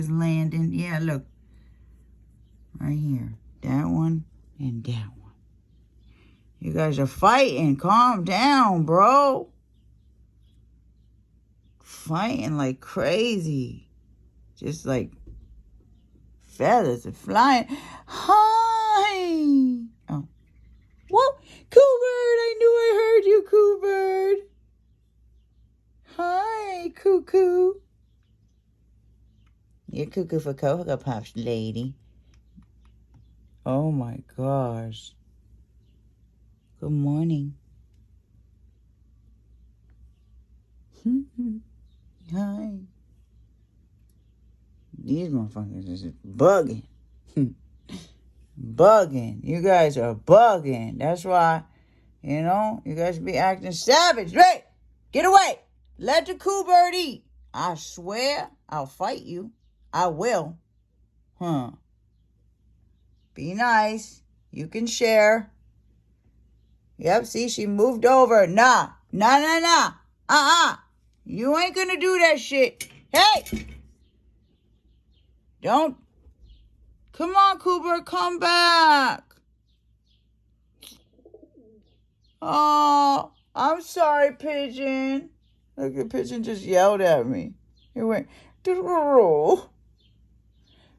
is landing. Yeah, look. Right here. That one and that one. You guys are fighting. Calm down, bro. Fighting like crazy. Just like feathers are flying. Hi. Oh. What? Coolbird, I knew I heard you, Coolbird. Hi, Cuckoo. You're cuckoo for Cocoa Puffs, lady. Oh my gosh. Good morning. Hi. These motherfuckers is bugging. Bugging. You guys are bugging. That's why, you guys be acting savage. Hey, get away. Let the cool bird eat. I swear I'll fight you. I will. Be nice. You can share. Yep, see, she moved over. Nah. You ain't gonna do that shit. Hey! Don't. Come on, Cooper, come back. Oh, I'm sorry, Pigeon. Look, the Pigeon just yelled at me. He went,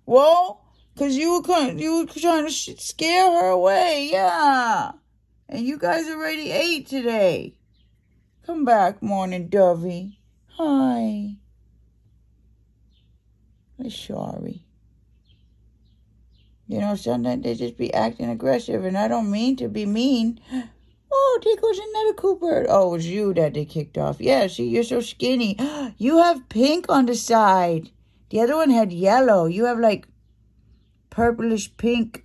well, because you were trying to scare her away, yeah. And you guys already ate today. Come back, Morning Dovey. Hi. I'm sorry. Sometimes they just be acting aggressive, and I don't mean to be mean. Oh, there goes another Cooper. Oh, it was you that they kicked off. Yeah, see, you're so skinny. You have pink on the side. The other one had yellow. You have, like, purplish pink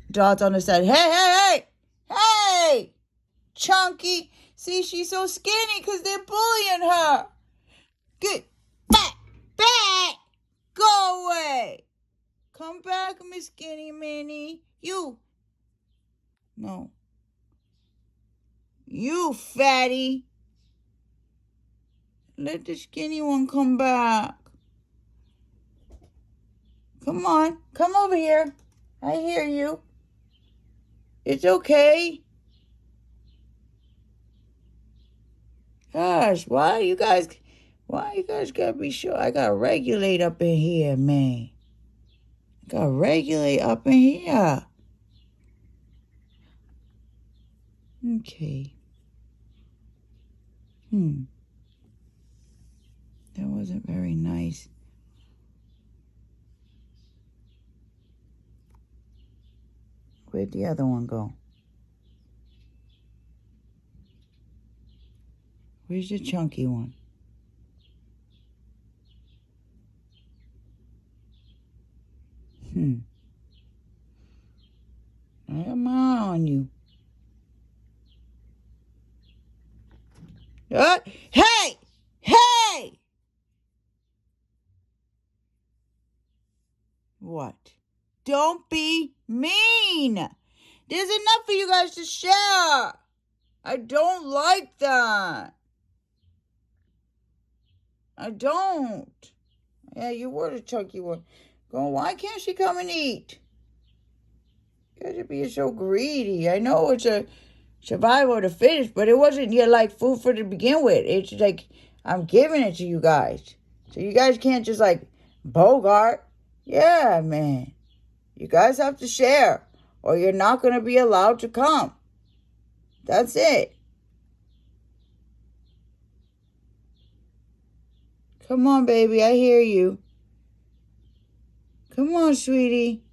dots on the side. Hey! Chunky. See, she's so skinny because they're bullying her. Get back. Go away. Come back, Miss Skinny Minnie. You. No. You fatty. Let the skinny one come back. Come on. Come over here. I hear you. It's okay. Gosh, why you guys gotta be sure? I gotta regulate up in here, man. Gotta regulate up in here. Okay. That wasn't very nice. Where'd the other one go? Where's the chunky one? I have my eye on you. Hey! What? Don't be mean. There's enough for you guys to share. I don't like that. I don't. Yeah, you were the chunky one. Why can't she come and eat? You guys are being so greedy. I know it's a survival of the fittest, but it wasn't like food for to begin with. It's like I'm giving it to you guys. So you guys can't just like bogart. Yeah, man. You guys have to share or you're not going to be allowed to come. That's it. Come on, baby. I hear you. Come on, sweetie.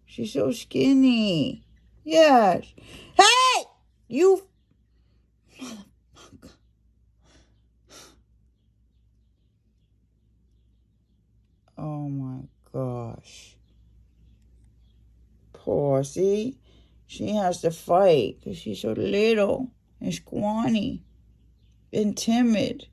She's so skinny. Yes. Hey! You motherfucker. Oh, my gosh. Poor, see? She has to fight because she's so little and scrawny and timid.